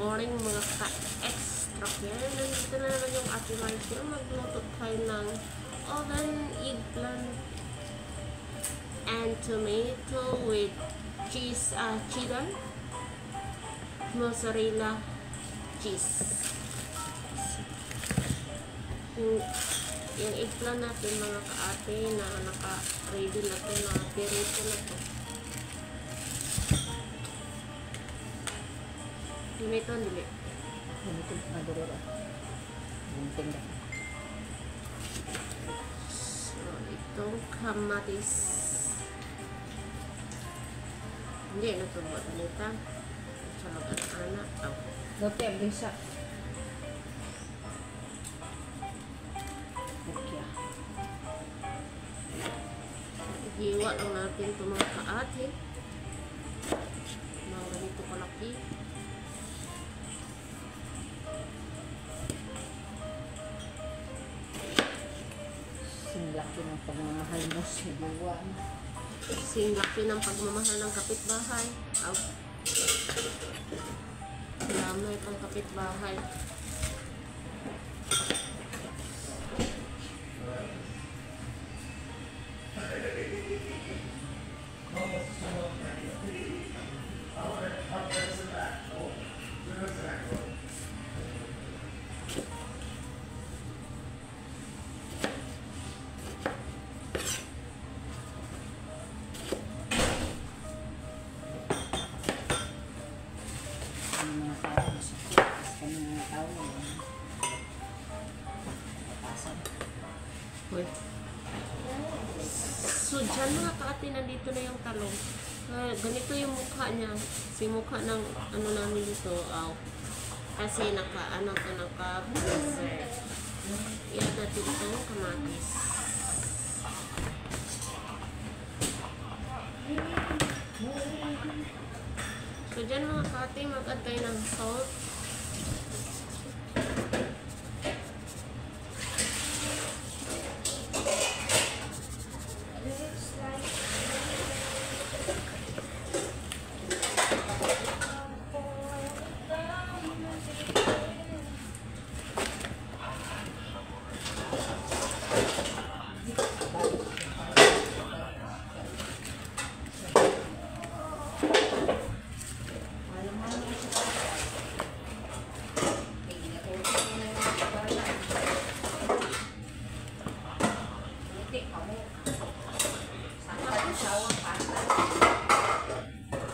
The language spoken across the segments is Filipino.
morning mga ka-extra care. Nandito na naman yung Ate Marcia. Magluto tayo ng oven, eggplant, and tomato with cheese, cheddar, mozzarella cheese. Yung eggplant natin mga ka-ate na naka-ready na ito, na pirito na ito. Tomato, dili. Tomato, maduro. Bunting na. So, itong kamatis. Hindi, natubot nita. Sa mag-anak. Oh. Lote, bisa. Okay. Hiwa lang natin ito mga kaate. Mga ganito kalaki. Singlaki ng pagmamahal mo sa buwan. Singlaki ng pagmamahal ng kapitbahay. Aw. Lamay pang kapitbahay. Mga tao, masakit. Kami mga tao. Papasan. Uy. So, dyan mga kaate, nandito na yung talong. Ganito yung mukha niya. Si mukha ng ano namin dito. Kasi naka-buzzer. Yan natin itong kamatis. So, dyan mga kaate, mag-add tayo ng salt.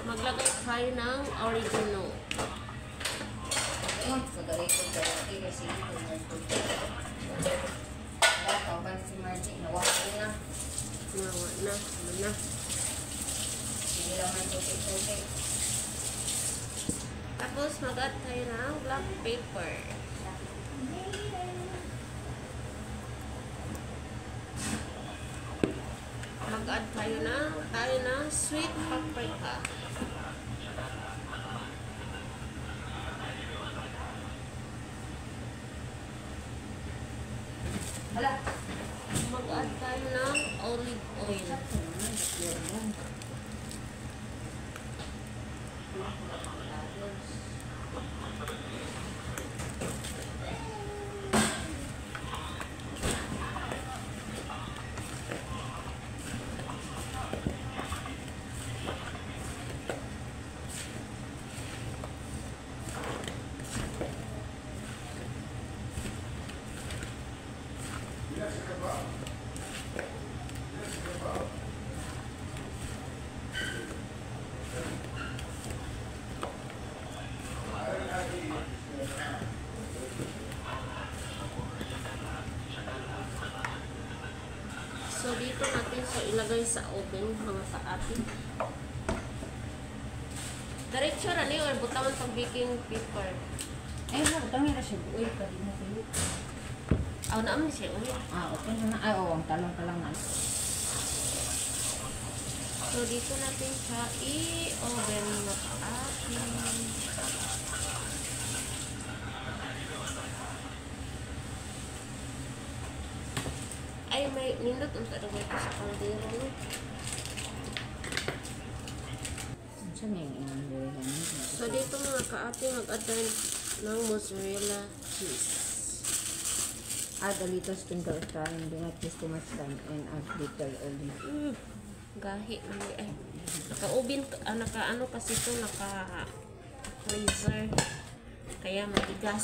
Maglagay tayo ng oregano. Sa galing ko dati kasi ito na ito. Tawag si Margie, nawala na. Nawa na. Ano na. Hindi lang ang tutik-tutik. Tapos mag-add tayo ng black pepper. Mag-add tayo ng sweet paprika. Hala! Mag-add tayo ng olive oil. So, dito natin ilagay sa oven mga kaati. Diretso na niyo, butawan pag baking paper. Eh, butang nila siya. Uy, pwede mo kayo. Aw, naam ni siya ulit. Okay na na. Ay, ang talong pa lang na. So, dito natin siya i-oven mga kaati. Ay, may nindot ang taragay ko sa kaldero niya. Saan yung inang So dito mga kaate, mag-add tayo ng mozzarella cheese. Add a little sprinkle of thyme. Do not waste too much time and add little olive. Gahi mali ay. Naka-ubin, naka-ano kasi ito, naka-freezer. Kaya matigas.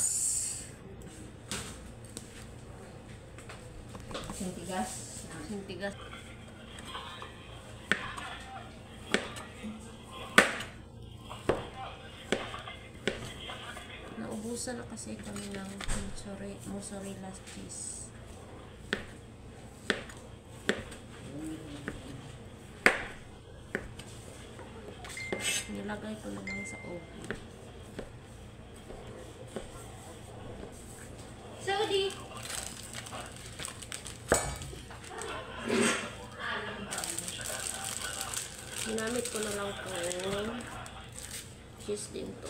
Sintigas. Sintigas. Naubusan na kasi kami ng mozzarella cheese. Nilagay ko na lang sa oven. Saudi! Ginamit ko na lang itong cheese din to.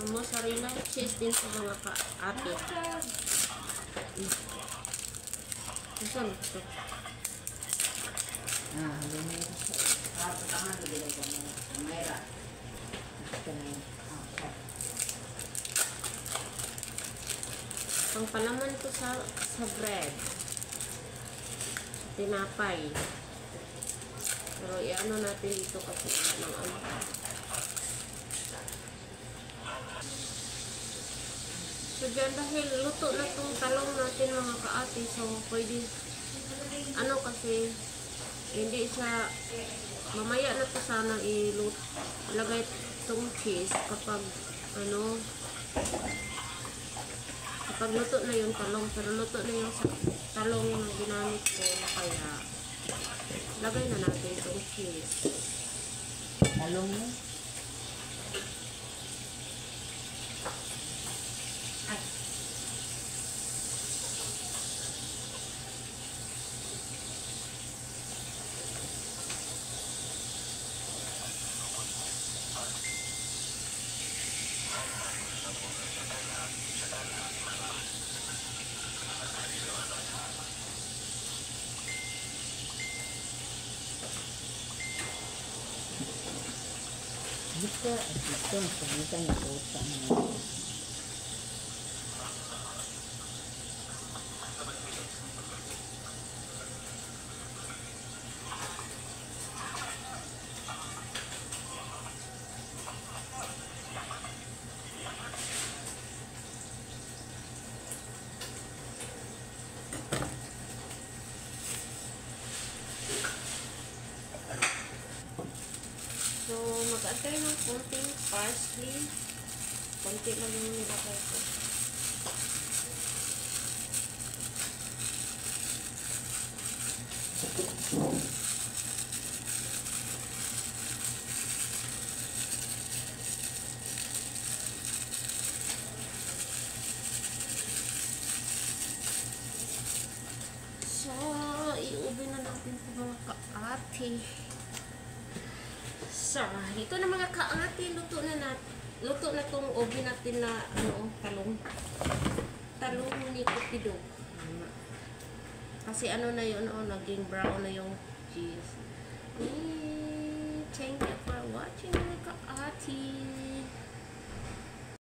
Mozzarella cheese din sa mga kaate. Saan ito? Ang palaman to sa bread. Tinapay. Pero i-ano natin dito kasi ng ano. So dyan dahil luto na itong talong natin mga kaate, so pwede ano kasi hindi siya mamaya na to sana ilagay itong cheese kapag ano kapag luto na yung talong, pero luto na yung talong na ginamit ko, kaya lagay na natin itong cheese. Talong mo? Bisa, ito, sabitan na po sa ano. So, mag-add tayo ng konting parsley. Konti lang yung nilagay ko. So, iubin na natin ito mga kaati. So, ito na mga kaati, luto na tong oven natin na ano, talong ni Cupido. Kasi ano na yun, naging brown na yung cheese. Thank you for watching mga kaati.